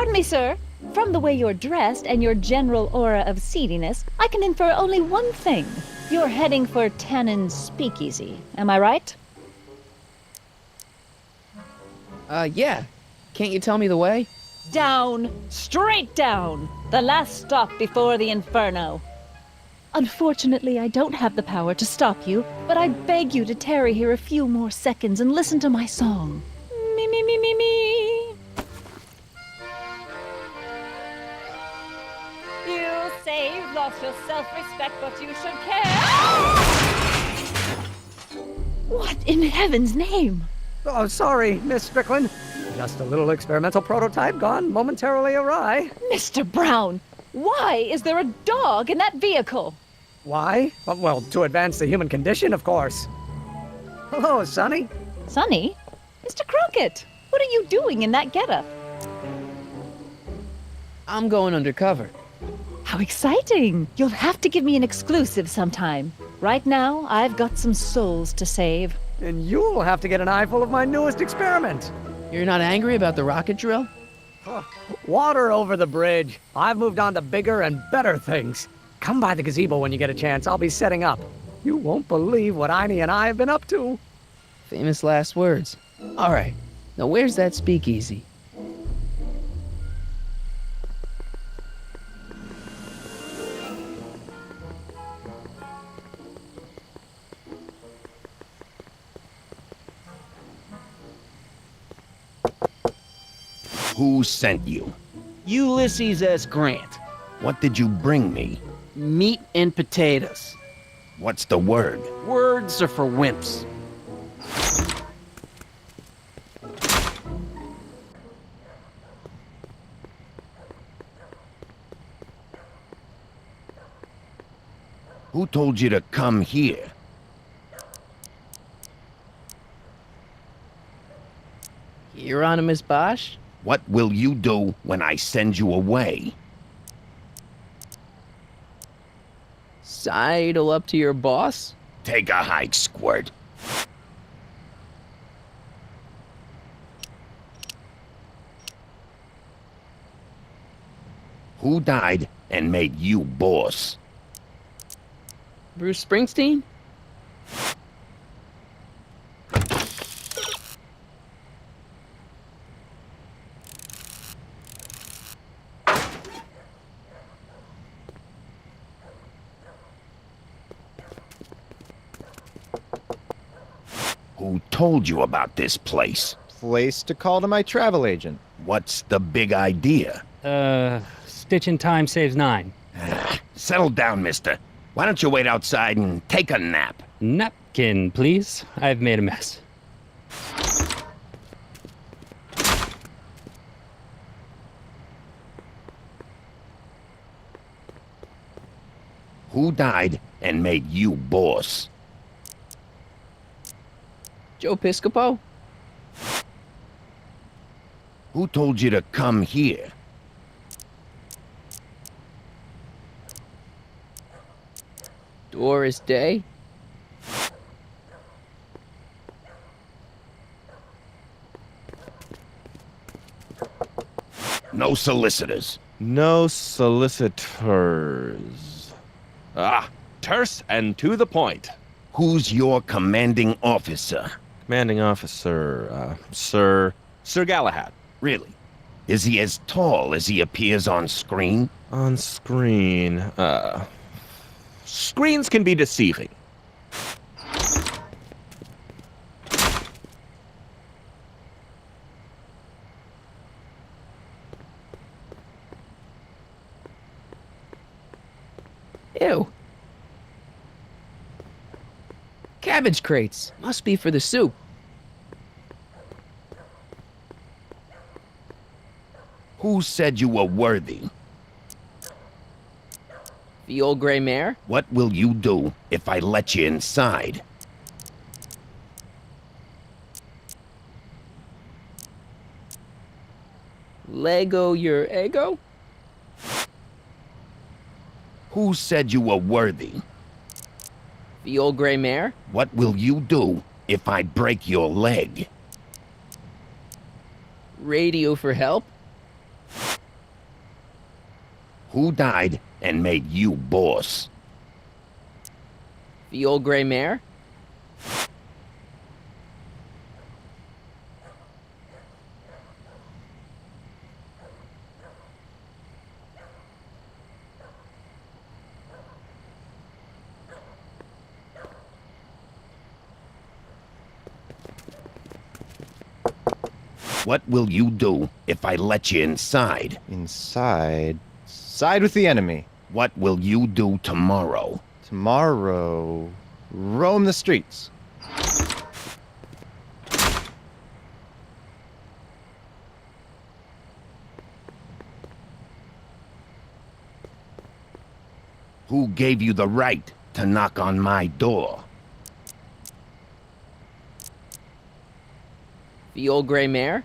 Pardon me, sir. From the way you're dressed and your general aura of seediness, I can infer only one thing. You're heading for Tannen's Speakeasy. Am I right? Yeah. Can't you tell me the way? Down. Straight down. The last stop before the Inferno. Unfortunately, I don't have the power to stop you, but I beg you to tarry here a few more seconds and listen to my song. Me, me, me, me, me. You say you've lost your self-respect, but you should care. What in heaven's name? Oh, sorry, Miss Strickland. Just a little experimental prototype gone momentarily awry. Mr. Brown, why is there a dog in that vehicle? Why? Well, to advance the human condition, of course. Hello, Sonny. Sonny? Mr. Crockett, what are you doing in that getup? I'm going undercover. How exciting! You'll have to give me an exclusive sometime. Right now, I've got some souls to save. And you'll have to get an eyeful of my newest experiment. You're not angry about the rocket drill? Water over the bridge. I've moved on to bigger and better things. Come by the gazebo when you get a chance. I'll be setting up. You won't believe what Einie and I have been up to. Famous last words. All right. Now where's that speakeasy? Who sent you? Ulysses S. Grant. What did you bring me? Meat and potatoes. What's the word? Words are for wimps. Who told you to come here? Hieronymus Bosch? What will you do when I send you away? Sidle up to your boss? Take a hike, Squirt. Who died and made you boss? Bruce Springsteen? Who told you about this place? Place to call to my travel agent. What's the big idea? Stitch in time saves 9. Settle down, mister. Why don't you wait outside and take a nap? Napkin, please. I've made a mess. Who died and made you boss? Joe Piscopo? Who told you to come here? Doris Day? No solicitors. No solicitors. Terse and to the point. Who's your commanding officer? Commanding officer, Sir Galahad. Really? Is he as tall as he appears on screen? on screen. Screens can be deceiving. Ew. Cabbage crates. Must be for the soup. Who said you were worthy? The old gray mare? What will you do if I let you inside? Lego your ego? Who said you were worthy? The old gray mare? What will you do if I break your leg? Radio for help? Who died and made you boss? The old gray mare? What will you do if I let you inside? Inside. Side with the enemy. What will you do tomorrow? Tomorrow. Roam the streets. Who gave you the right to knock on my door? The old gray mare?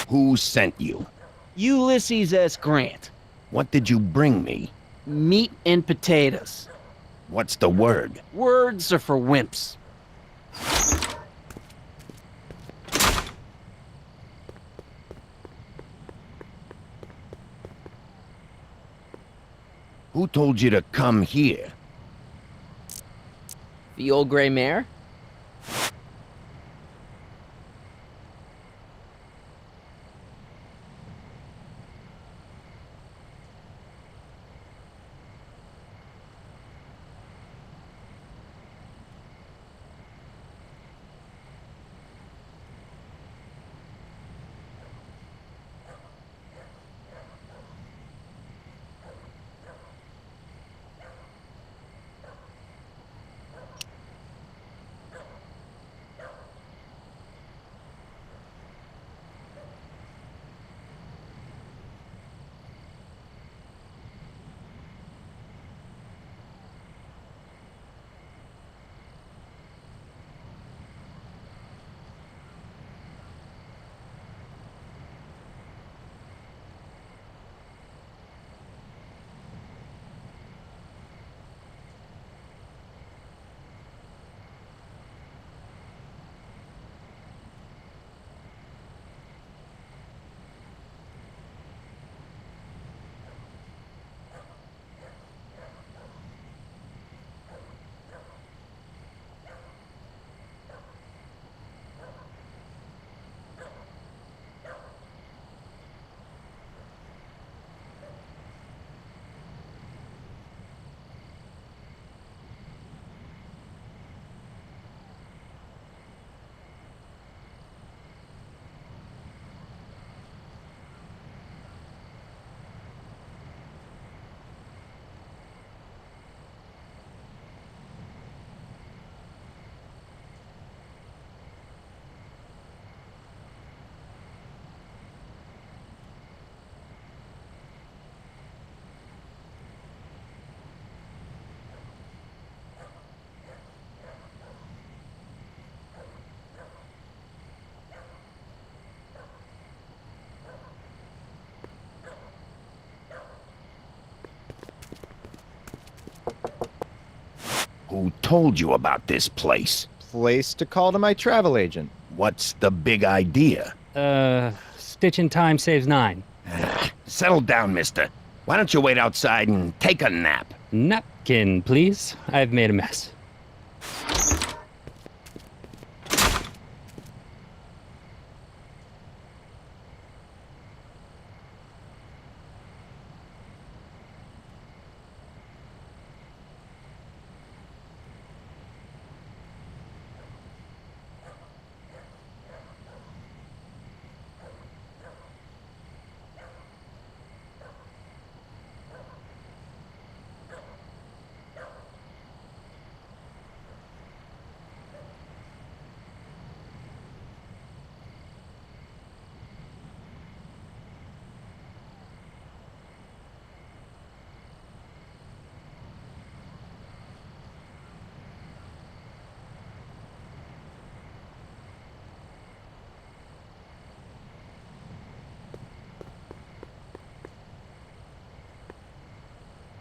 Who sent you? Ulysses S. Grant. What did you bring me? Meat and potatoes. What's the word? Words are for wimps. Who told you to come here? The old gray mare? Who told you about this place? Place to call to my travel agent. What's the big idea? Stitch in time saves 9. Settle down, mister. Why don't you wait outside and take a nap? Napkin, please. I've made a mess.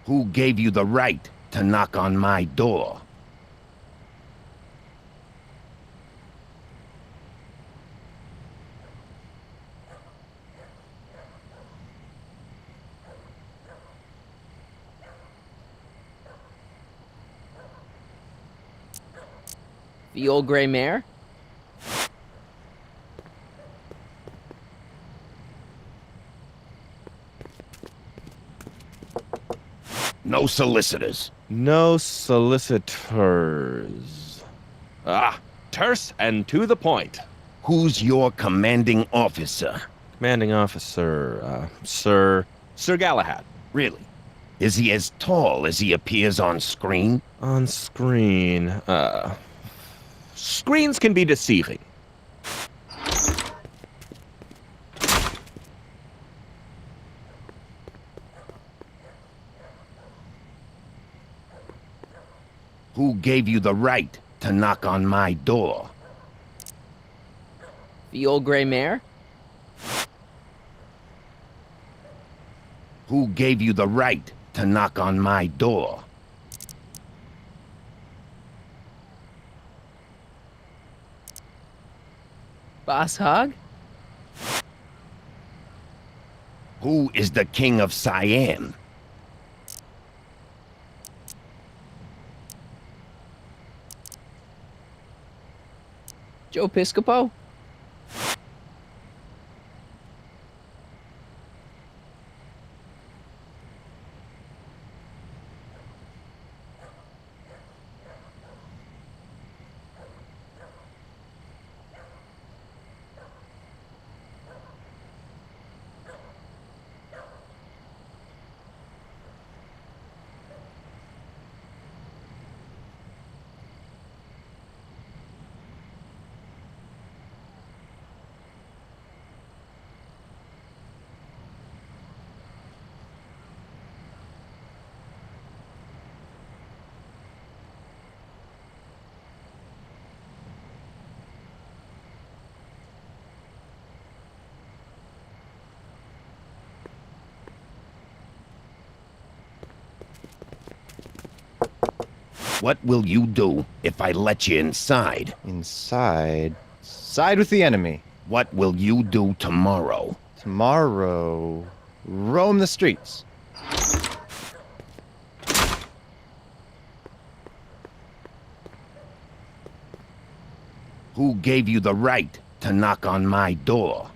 Who gave you the right to knock on my door? The old gray mare? No solicitors. No solicitors. Ah, terse and to the point. Who's your commanding officer? Commanding officer, Sir Galahad. Really? Is he as tall as he appears on screen? On screen, screens can be deceiving. Who gave you the right to knock on my door? The old gray mare? Who gave you the right to knock on my door? Boss Hog? Who is the king of Siam? Joe Piscopo? What will you do if I let you inside? Inside. Side with the enemy. What will you do tomorrow? Tomorrow. Roam the streets. Who gave you the right to knock on my door?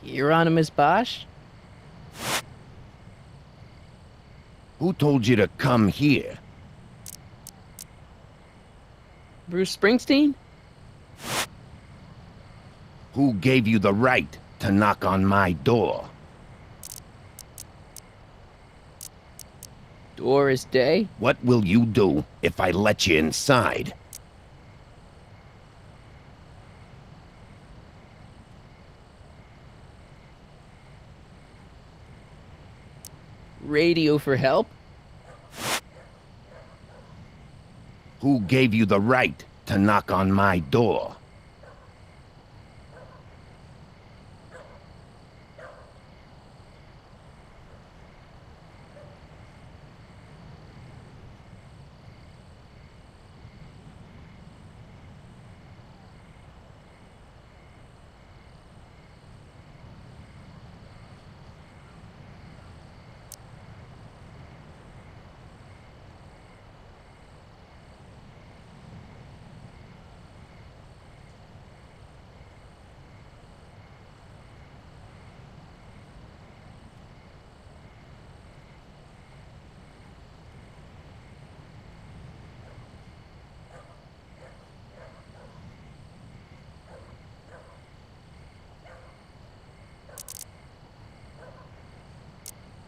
Hieronymus Bosch? Who told you to come here? Bruce Springsteen? Who gave you the right to knock on my door? Doris Day? What will you do if I let you inside? Radio for help? Who gave you the right to knock on my door?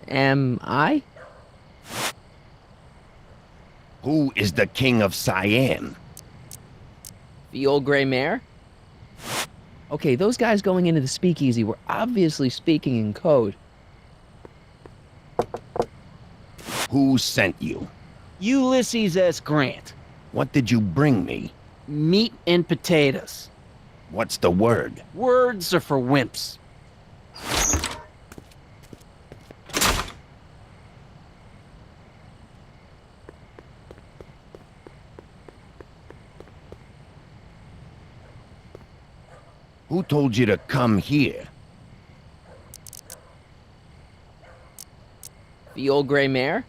Am I? Who is the king of Siam? The old gray mare? Okay, those guys going into the speakeasy were obviously speaking in code. Who sent you? Ulysses S. Grant. What did you bring me? Meat and potatoes. What's the word? Words are for wimps. Who told you to come here? The old gray mare?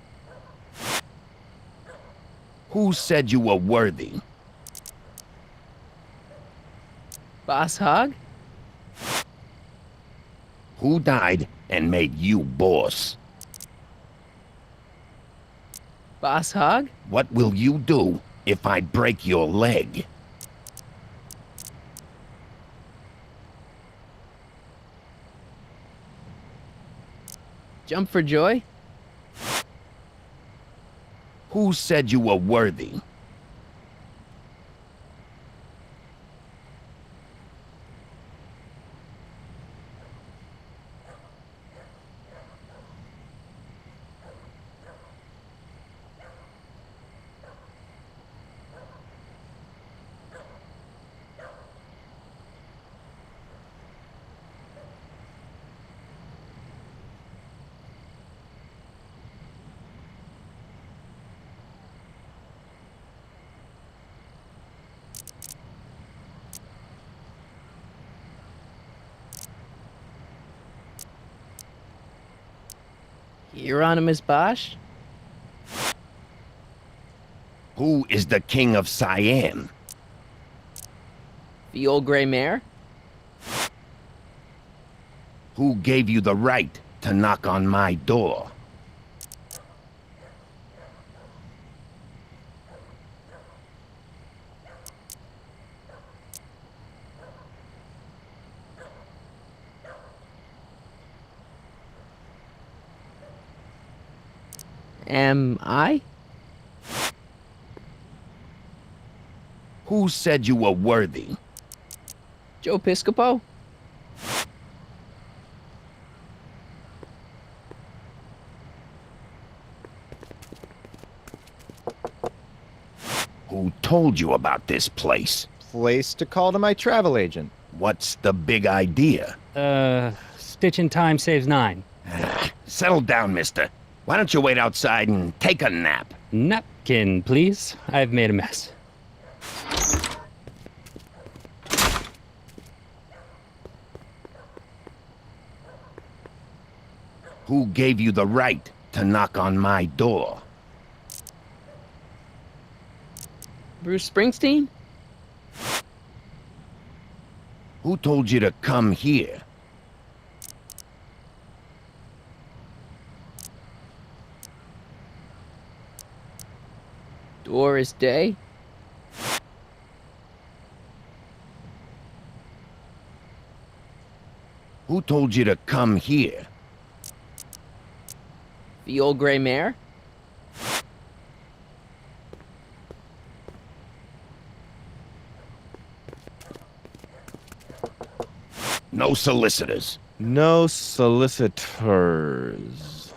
Who said you were worthy? Boss Hog? Who died and made you boss? Boss Hog? What will you do if I break your leg? Jump for joy? Who said you were worthy? Hieronymus Bosch? Who is the king of Siam? The old gray mare? Who gave you the right to knock on my door? Am I? Who said you were worthy? Joe Piscopo? Who told you about this place? Place to call to my travel agent. What's the big idea? Stitch in time saves 9. Settle down, mister. Why don't you wait outside and take a nap? Napkin, please. I've made a mess. Who gave you the right to knock on my door? Bruce Springsteen? Who told you to come here? Doris Day? Who told you to come here? The old gray mare? No solicitors. No solicitors.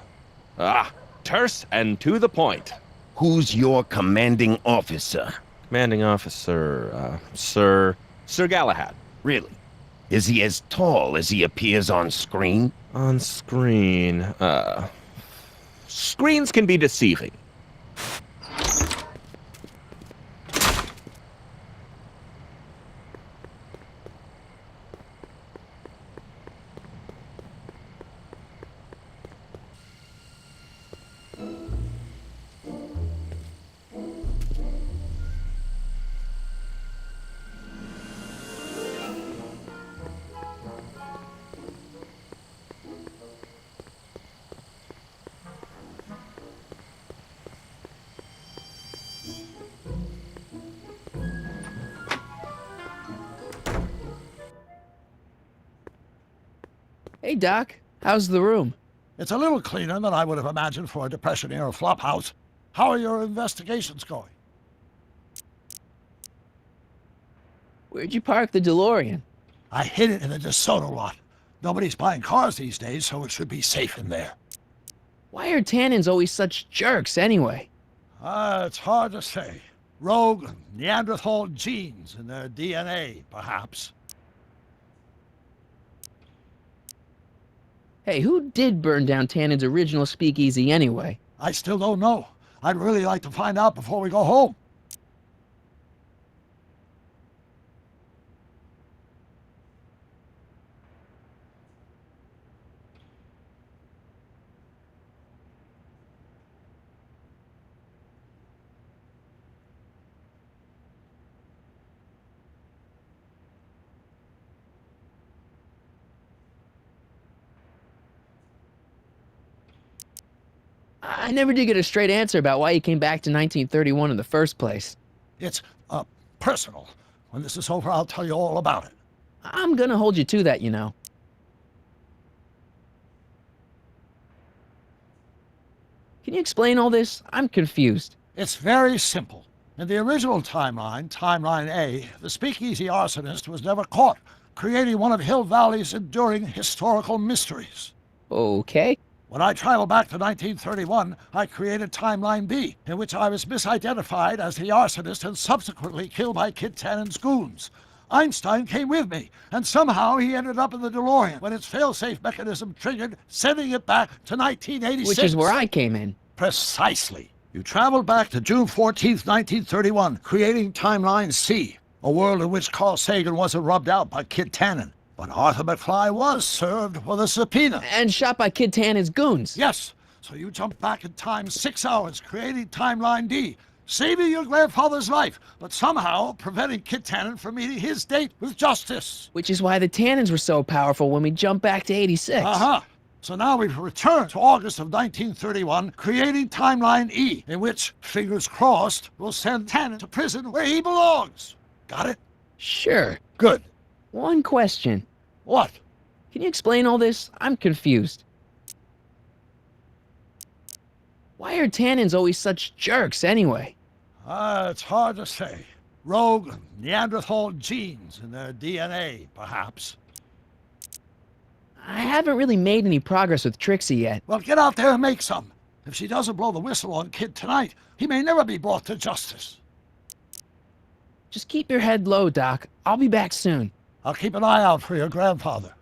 Ah, terse and to the point. Who's your commanding officer? Commanding officer, Sir Galahad. Really? Is he as tall as he appears on screen? On screen, screens can be deceiving. Hey, Doc. How's the room? It's a little cleaner than I would have imagined for a Depression-era flophouse. How are your investigations going? Where'd you park the DeLorean? I hid it in the DeSoto lot. Nobody's buying cars these days, so it should be safe in there. Why are Tannins always such jerks, anyway? It's hard to say. Rogue Neanderthal genes in their DNA, perhaps. Hey, who did burn down Tannins' original speakeasy, anyway? I still don't know. I'd really like to find out before we go home. I never did get a straight answer about why you came back to 1931 in the first place. It's, personal. When this is over, I'll tell you all about it. I'm gonna hold you to that, you know. Can you explain all this? I'm confused. It's very simple. In the original timeline, Timeline A, the speakeasy arsonist was never caught, creating one of Hill Valley's enduring historical mysteries. Okay. When I traveled back to 1931, I created Timeline B, in which I was misidentified as the arsonist and subsequently killed by Kid Tannen's goons. Einstein came with me, and somehow he ended up in the DeLorean when its fail-safe mechanism triggered, sending it back to 1986. Which is where I came in. Precisely. You traveled back to June 14th, 1931, creating Timeline C, a world in which Carl Sagan wasn't rubbed out by Kid Tannen. But Arthur McFly was served with a subpoena. And shot by Kid Tannen's goons. Yes, so you jumped back in time 6 hours, creating Timeline D, saving your grandfather's life, but somehow preventing Kid Tannen from meeting his date with justice. Which is why the Tannins were so powerful when we jumped back to 86. Uh-huh. So now we've returned to August of 1931, creating Timeline E, in which, fingers crossed, we'll send Tannen to prison where he belongs. Got it? Sure. Good. One question. What? Can you explain all this? I'm confused. Why are Tannins always such jerks, anyway? It's hard to say. Rogue Neanderthal genes in their DNA, perhaps. I haven't really made any progress with Trixie yet. Well, get out there and make some. If she doesn't blow the whistle on Kid tonight, he may never be brought to justice. Just keep your head low, Doc. I'll be back soon. I'll keep an eye out for your grandfather.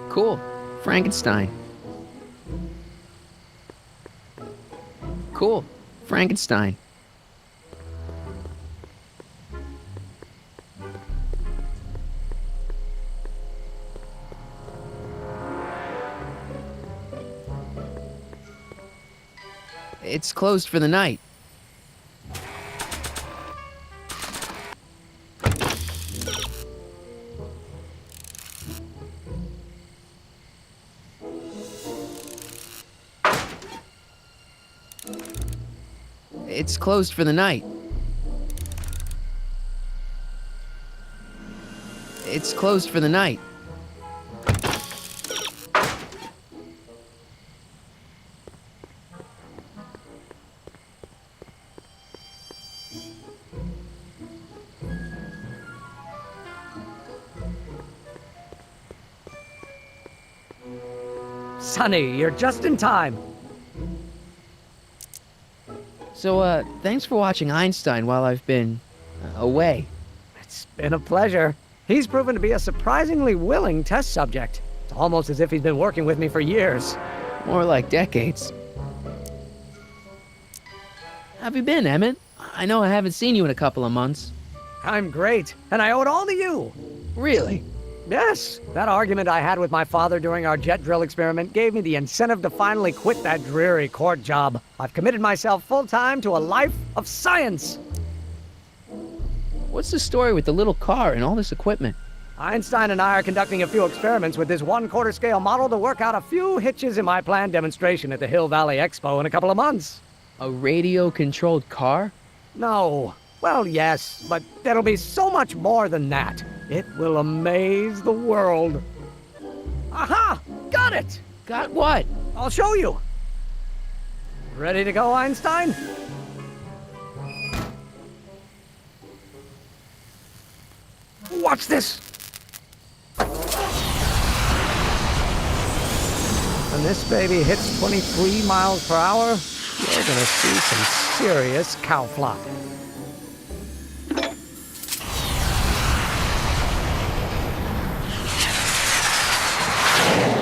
Cool. Frankenstein. Cool. Frankenstein. It's closed for the night. It's closed for the night. It's closed for the night. Sonny, you're just in time. So, thanks for watching Einstein while I've been away. It's been a pleasure. He's proven to be a surprisingly willing test subject. It's almost as if he's been working with me for years. More like decades. How have you been, Emmett? I know I haven't seen you in a couple of months. I'm great, and I owe it all to you. Really? Yes, that argument I had with my father during our jet drill experiment gave me the incentive to finally quit that dreary court job. I've committed myself full-time to a life of science. What's the story with the little car and all this equipment? Einstein and I are conducting a few experiments with this 1/4 scale model to work out a few hitches in my planned demonstration at the Hill Valley Expo in a couple of months. A radio-controlled car? No. Well, yes, but there'll be so much more than that. It will amaze the world. Aha! Got it! Got what? I'll show you. Ready to go, Einstein? Watch this! When this baby hits 23 miles per hour, you're gonna see some serious cow flop.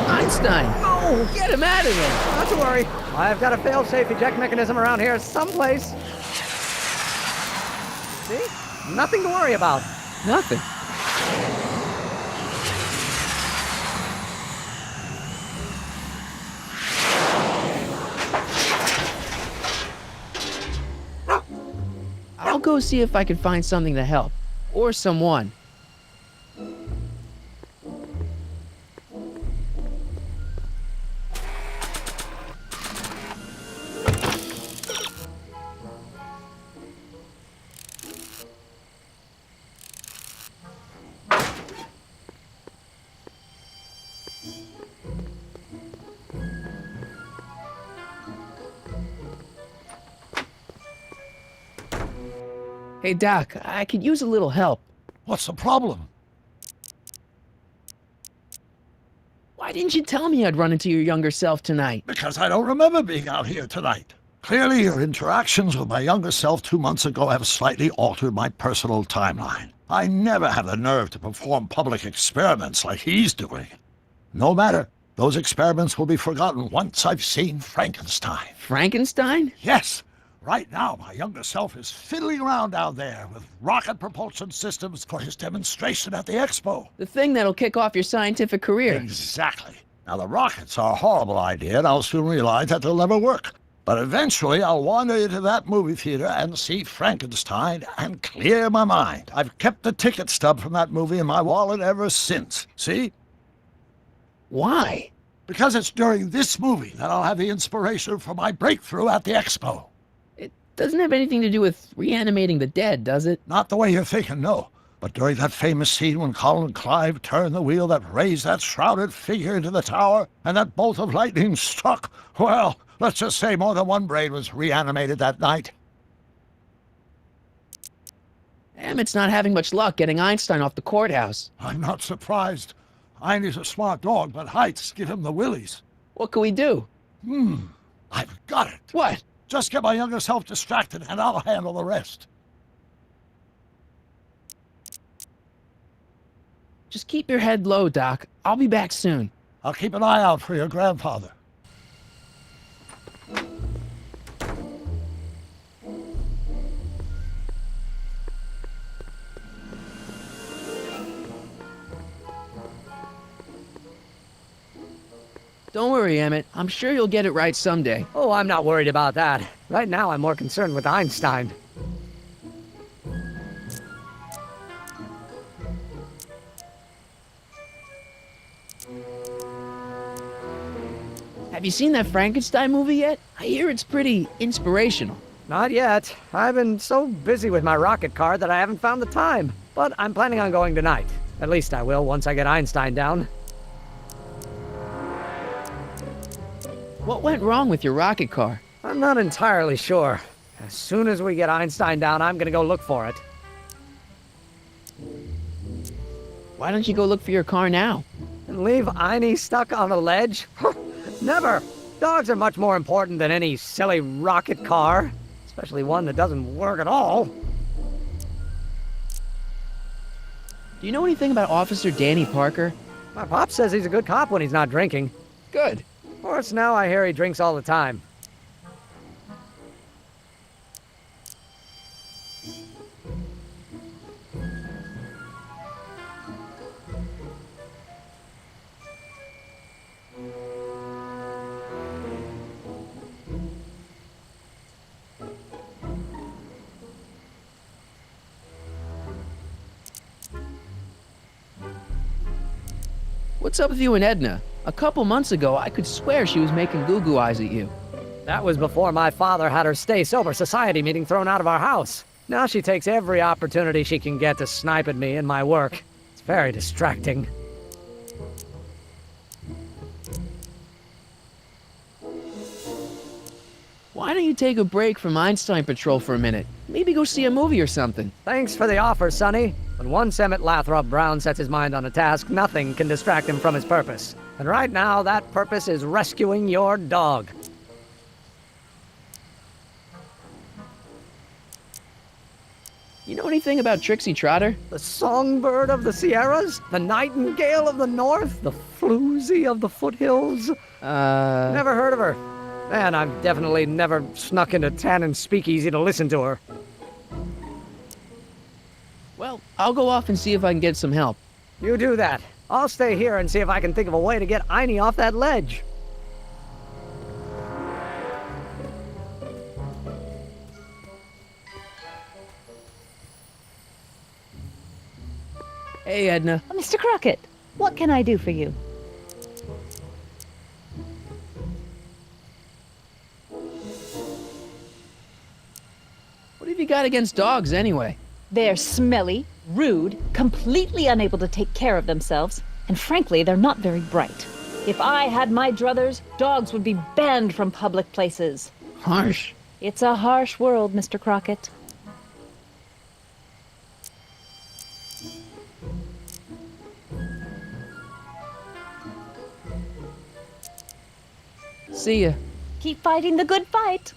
Einstein! Oh, Get him out of there! not to worry. I've got a fail-safe eject mechanism around here someplace. See? Nothing to worry about. Nothing. I'll go see if I can find something to help. Or someone. Hey, Doc, I could use a little help. What's the problem? Why didn't you tell me I'd run into your younger self tonight? Because I don't remember being out here tonight. Clearly, your interactions with my younger self 2 months ago have slightly altered my personal timeline. I never had the nerve to perform public experiments like he's doing. No matter. Those experiments will be forgotten once I've seen Frankenstein. Frankenstein? Yes. Right now, my younger self is fiddling around down there with rocket propulsion systems for his demonstration at the expo. The thing that'll kick off your scientific career. Exactly. Now, the rockets are a horrible idea, and I'll soon realize that they'll never work. But eventually, I'll wander into that movie theater and see Frankenstein and clear my mind. I've kept the ticket stub from that movie in my wallet ever since. See? Why? Because it's during this movie that I'll have the inspiration for my breakthrough at the expo. It doesn't have anything to do with reanimating the dead, does it? Not the way you're thinking, no. But during that famous scene when Colin Clive turned the wheel that raised that shrouded figure into the tower, and that bolt of lightning struck, well, let's just say more than one brain was reanimated that night. Emmett's not having much luck getting Einstein off the courthouse. I'm not surprised. Einstein's a smart dog, but heights give him the willies. What can we do? I've got it. What? Just get my younger self distracted, and I'll handle the rest. Just keep your head low, Doc. I'll be back soon. I'll keep an eye out for your grandfather. Don't worry, Emmett. I'm sure you'll get it right someday. Oh, I'm not worried about that. Right now, I'm more concerned with Einstein. Have you seen that Frankenstein movie yet? I hear it's pretty inspirational. Not yet. I've been so busy with my rocket car that I haven't found the time. But I'm planning on going tonight. At least I will once I get Einstein down. What went wrong with your rocket car? I'm not entirely sure. As soon as we get Einstein down, I'm gonna go look for it. Why don't you go look for your car now? And leave Einie stuck on a ledge? Never! Dogs are much more important than any silly rocket car. Especially one that doesn't work at all. Do you know anything about Officer Danny Parker? My pop says he's a good cop when he's not drinking. Good. Of course, now I hear he drinks all the time. What's up with you and Edna? A couple months ago, I could swear she was making goo-goo eyes at you. That was before my father had her Stay Sober Society meeting thrown out of our house. Now she takes every opportunity she can get to snipe at me and my work. It's very distracting. Why don't you take a break from Einstein Patrol for a minute? Maybe go see a movie or something. Thanks for the offer, Sonny. When once Emmett Lathrop Brown sets his mind on a task, nothing can distract him from his purpose. And right now, that purpose is rescuing your dog. You know anything about Trixie Trotter? The songbird of the Sierras? The nightingale of the north? The floozy of the foothills? Never heard of her. And I've definitely never snuck into Tannen's speakeasy to listen to her. Well, I'll go off and see if I can get some help. You do that. I'll stay here and see if I can think of a way to get Einie off that ledge. Hey, Edna. Mr. Crockett, what can I do for you? What have you got against dogs, anyway? They're smelly, rude, completely unable to take care of themselves, and frankly, they're not very bright. If I had my druthers, dogs would be banned from public places. Harsh. It's a harsh world, Mr. Crockett. See ya. Keep fighting the good fight.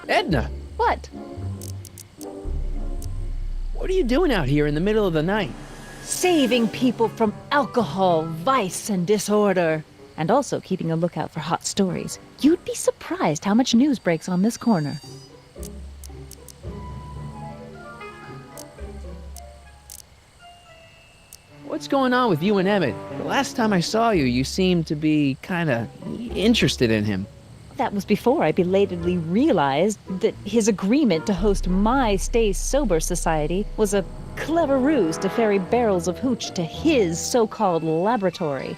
Edna, What? what are you doing out here in the middle of the night? Saving people from alcohol, vice, and disorder. And also keeping a lookout for hot stories. You'd be surprised how much news breaks on this corner. What's going on with you and Emmett? The last time I saw you, you seemed to be kinda interested in him. That was before I belatedly realized that his agreement to host my Stay Sober Society was a clever ruse to ferry barrels of hooch to his so-called laboratory.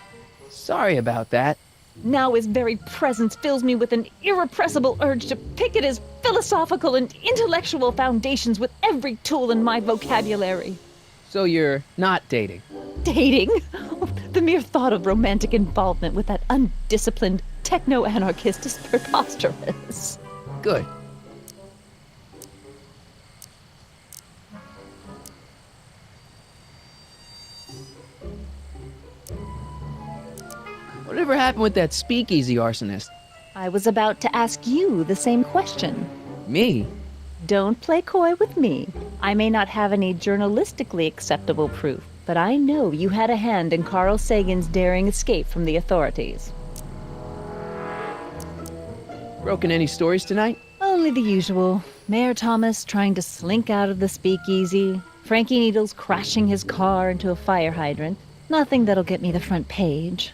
Sorry about that. Now his very presence fills me with an irrepressible urge to pick at his philosophical and intellectual foundations with every tool in my vocabulary. So you're not dating? Dating? The mere thought of romantic involvement with that undisciplined techno-anarchist is preposterous. Good. Whatever happened with that speakeasy arsonist? I was about to ask you the same question. Me? Don't play coy with me. I may not have any journalistically acceptable proof, but I know you had a hand in Carl Sagan's daring escape from the authorities. Broken any stories tonight? Only the usual. Mayor Thomas trying to slink out of the speakeasy, Frankie Needles crashing his car into a fire hydrant. Nothing that'll get me the front page.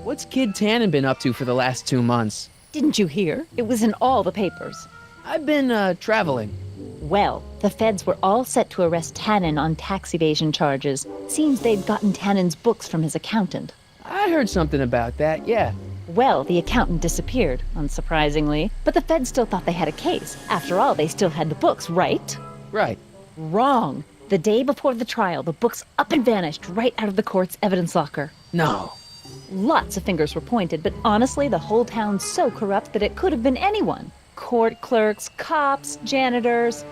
What's Kid Tannen been up to for the last 2 months? Didn't you hear? It was in all the papers. I've been, traveling. Well, the feds were all set to arrest Tannen on tax evasion charges. Seems they'd gotten Tannen's books from his accountant. I heard something about that, yeah. Well, the accountant disappeared, unsurprisingly, but the feds still thought they had a case. After all, they still had the books, right? Right. Wrong. The day before the trial, the books up and vanished right out of the court's evidence locker. No. Lots of fingers were pointed, but honestly, the whole town's so corrupt that it could have been anyone. Court clerks, cops, janitors.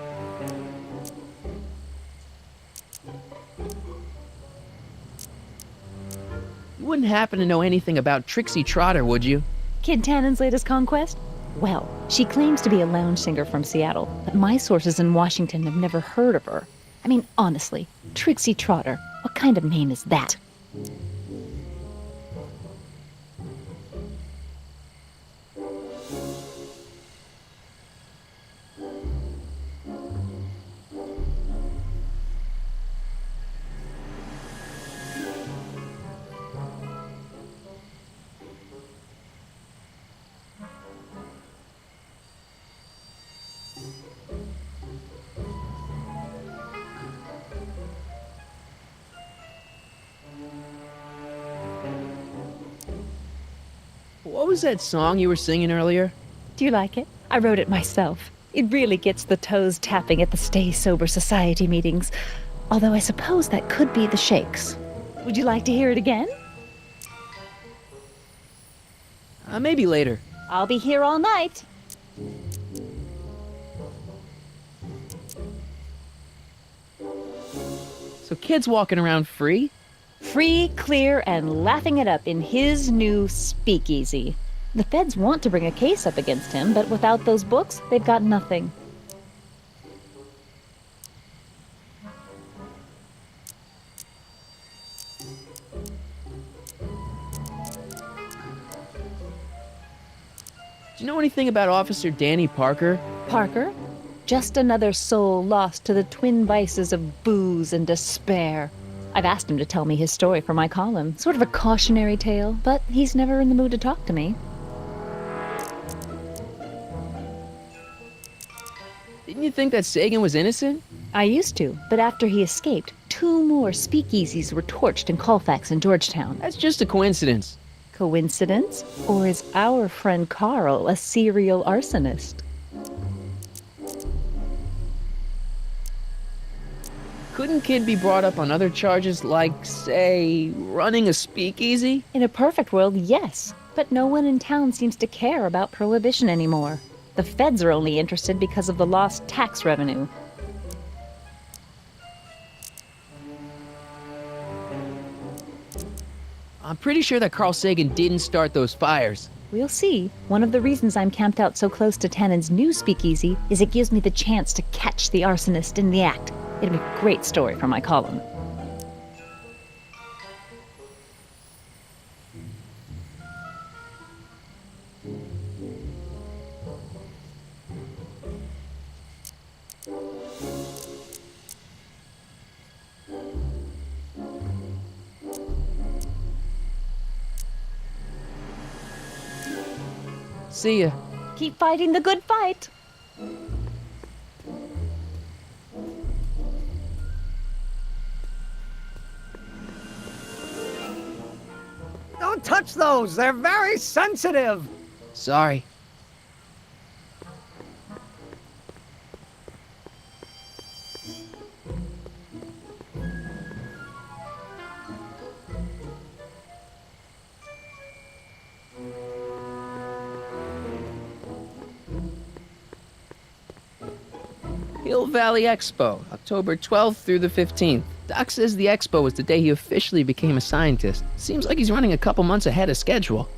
You wouldn't happen to know anything about Trixie Trotter, would you? Kid Tannen's latest conquest? Well, she claims to be a lounge singer from Seattle, but my sources in Washington have never heard of her. I mean, honestly, Trixie Trotter, what kind of name is that? What was that song you were singing earlier? Do you like it? I wrote it myself. It really gets the toes tapping at the Stay Sober Society meetings. Although I suppose that could be the Shakes. Would you like to hear it again? Maybe later. I'll be here all night. So Kid's walking around free? Free, clear, and laughing it up in his new speakeasy. The feds want to bring a case up against him, but without those books, they've got nothing. Do you know anything about Officer Danny Parker? Parker? Just another soul lost to the twin vices of booze and despair. I've asked him to tell me his story for my column. Sort of a cautionary tale, but he's never in the mood to talk to me. Didn't you think that Sagan was innocent? I used to, but after he escaped, 2 more speakeasies were torched in Colfax and Georgetown. That's just a coincidence. Coincidence? Or is our friend Carl a serial arsonist? Couldn't Kid be brought up on other charges like, say, running a speakeasy? In a perfect world, yes. But no one in town seems to care about prohibition anymore. The feds are only interested because of the lost tax revenue. I'm pretty sure that Carl Sagan didn't start those fires. We'll see. One of the reasons I'm camped out so close to Tannen's new speakeasy is it gives me the chance to catch the arsonist in the act. It'll be a great story for my column. See ya. Keep fighting the good fight. don't touch those. They're very sensitive. Sorry. Hill Valley Expo, October 12th through the 15th. Doc says the expo was the day he officially became a scientist. Seems like he's running a couple months ahead of schedule.